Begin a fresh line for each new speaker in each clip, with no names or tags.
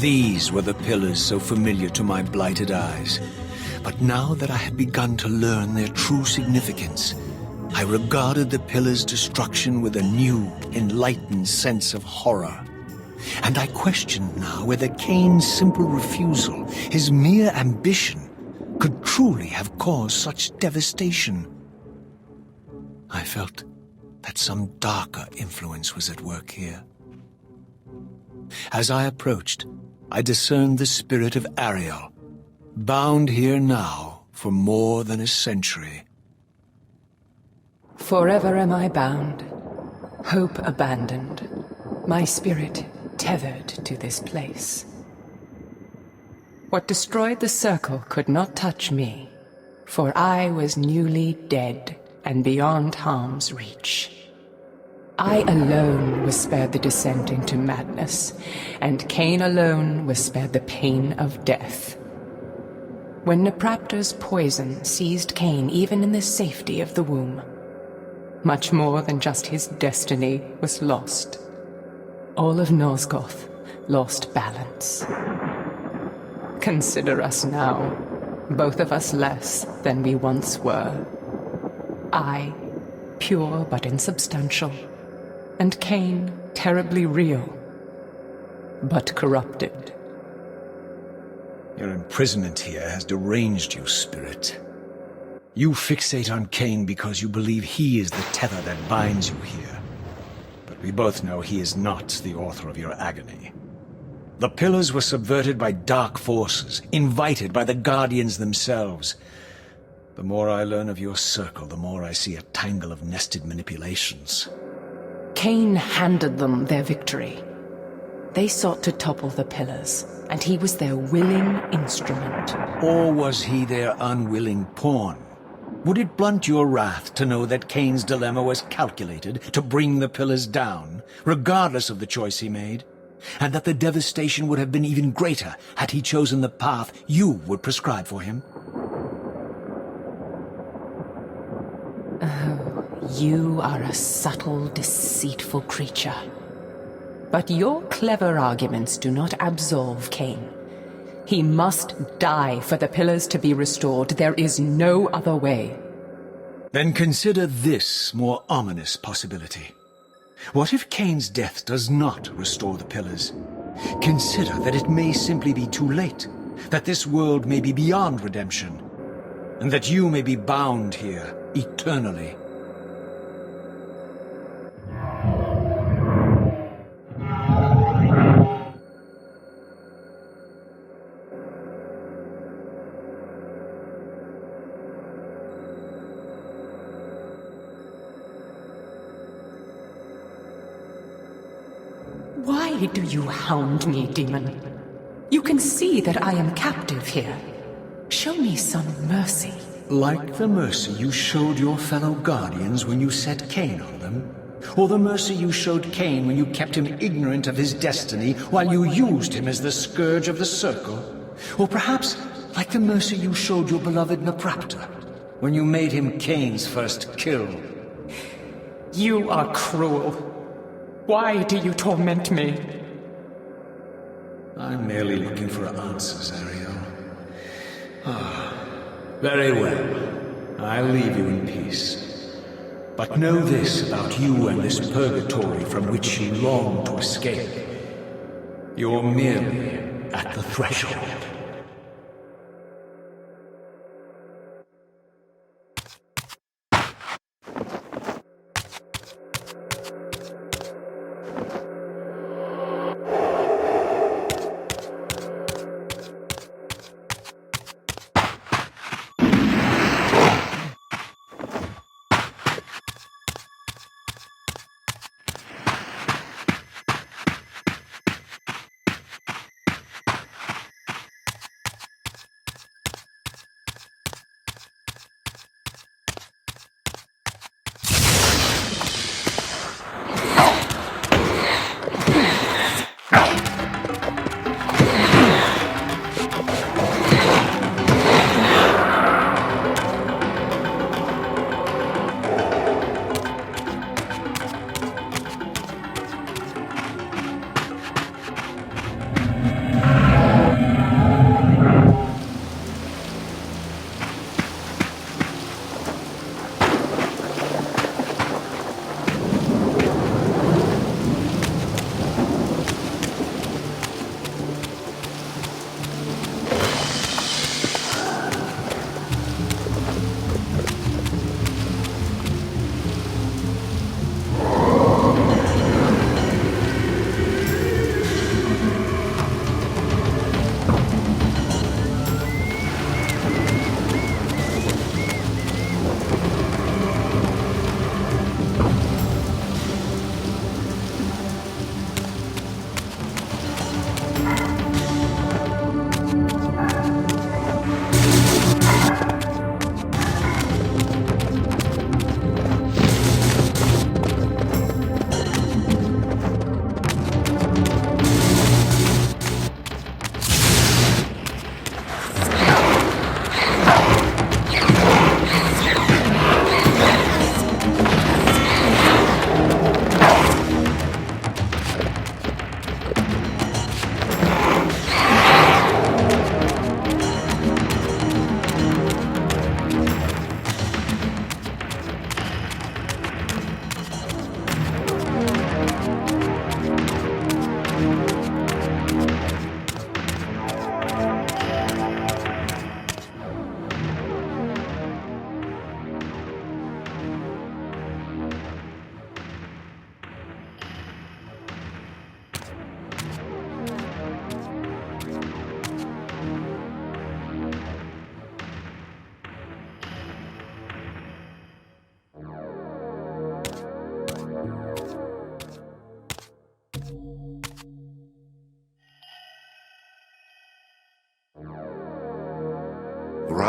These were the pillars so familiar to my blighted eyes. But now that I had begun to learn their true significance, I regarded the pillars' destruction with a new, enlightened sense of horror. And I questioned now whether Cain's simple refusal, his mere ambition, could truly have caused such devastation. I felt that some darker influence was at work here. As I approached, I discerned the spirit of Ariel, bound here now for more than a century.
Forever am I bound, hope abandoned, my spirit tethered to this place. What destroyed the circle could not touch me, for I was newly dead and beyond harm's reach. I alone was spared the descent into madness, and Cain alone was spared the pain of death. When Napraptor's poison seized Cain even in the safety of the womb, much more than just his destiny was lost. All of Nosgoth lost balance. Consider us now, both of us less than we once were. I, pure but insubstantial, and Cain, terribly real, but corrupted.
Your imprisonment here has deranged you, Spirit. You fixate on Cain because you believe he is the tether that binds you here. But we both know he is not the author of your agony. The pillars were subverted by dark forces, invited by the Guardians themselves. The more I learn of your circle, the more I see a tangle of nested manipulations.
Cain handed them their victory. They sought to topple the pillars, and he was their willing instrument.
Or was he their unwilling pawn? Would it blunt your wrath to know that Cain's dilemma was calculated to bring the pillars down, regardless of the choice he made? And that the devastation would have been even greater had he chosen the path you would prescribe for him?
You are a subtle, deceitful creature. But your clever arguments do not absolve Cain. He must die for the pillars to be restored. There is no other way.
Then consider this more ominous possibility. What if Cain's death does not restore the pillars? Consider that it may simply be too late, that this world may be beyond redemption, and that you may be bound here eternally.
Why do you hound me, demon? You can see that I am captive here. Show me some mercy.
Like the mercy you showed your fellow Guardians when you set Cain on them? Or the mercy you showed Cain when you kept him ignorant of his destiny while you used him as the scourge of the circle? Or perhaps like the mercy you showed your beloved Napraptor when you made him Cain's first kill?
You are cruel. Why do you torment me?
I'm merely looking for answers, Ariel. Very well. I'll leave you in peace. But know this about you and this purgatory from which you long to escape. You're merely at the threshold.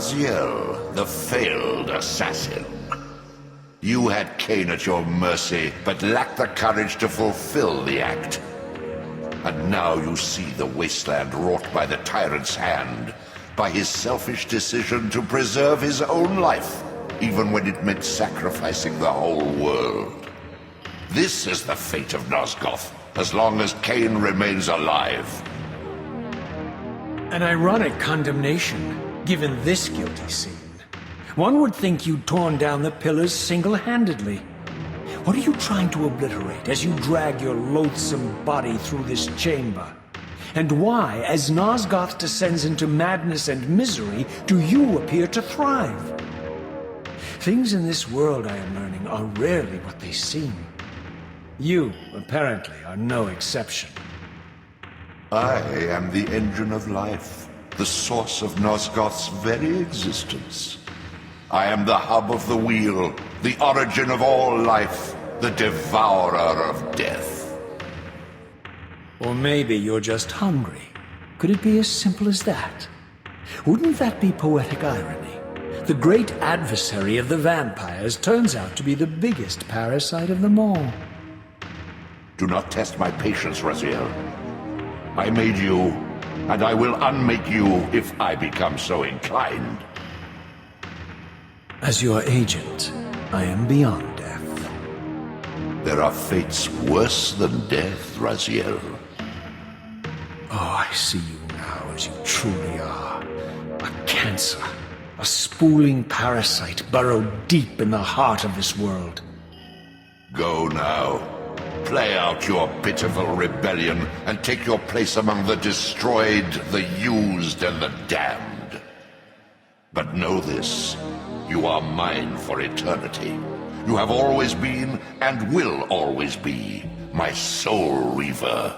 Raziel, the failed assassin. You had Cain at your mercy, but lacked the courage to fulfill the act. And now you see the wasteland wrought by the tyrant's hand, by his selfish decision to preserve his own life, even when it meant sacrificing the whole world. This is the fate of Nosgoth, as long as Cain remains alive.
An ironic condemnation, given this guilty scene. One would think you'd torn down the pillars single-handedly. What are you trying to obliterate as you drag your loathsome body through this chamber? And why, as Nosgoth descends into madness and misery, do you appear to thrive? Things in this world, I am learning, are rarely what they seem. You, apparently, are no exception.
I am the engine of life, the source of Nosgoth's very existence. I am the hub of the wheel, the origin of all life, the devourer of death.
Or maybe you're just hungry. Could it be as simple as that? Wouldn't that be poetic irony? The great adversary of the vampires turns out to be the biggest parasite of them all.
Do not test my patience, Raziel. I made you, and I will unmake you if I become so inclined.
As your agent, I am beyond death.
There are fates worse than death, Raziel.
Oh, I see you now as you truly are. A cancer. A spooling parasite burrowed deep in the heart of this world.
Go now. Play out your pitiful rebellion and take your place among the destroyed, the used, and the damned. But know this, you are mine for eternity. You have always been, and will always be, my soul Reaver.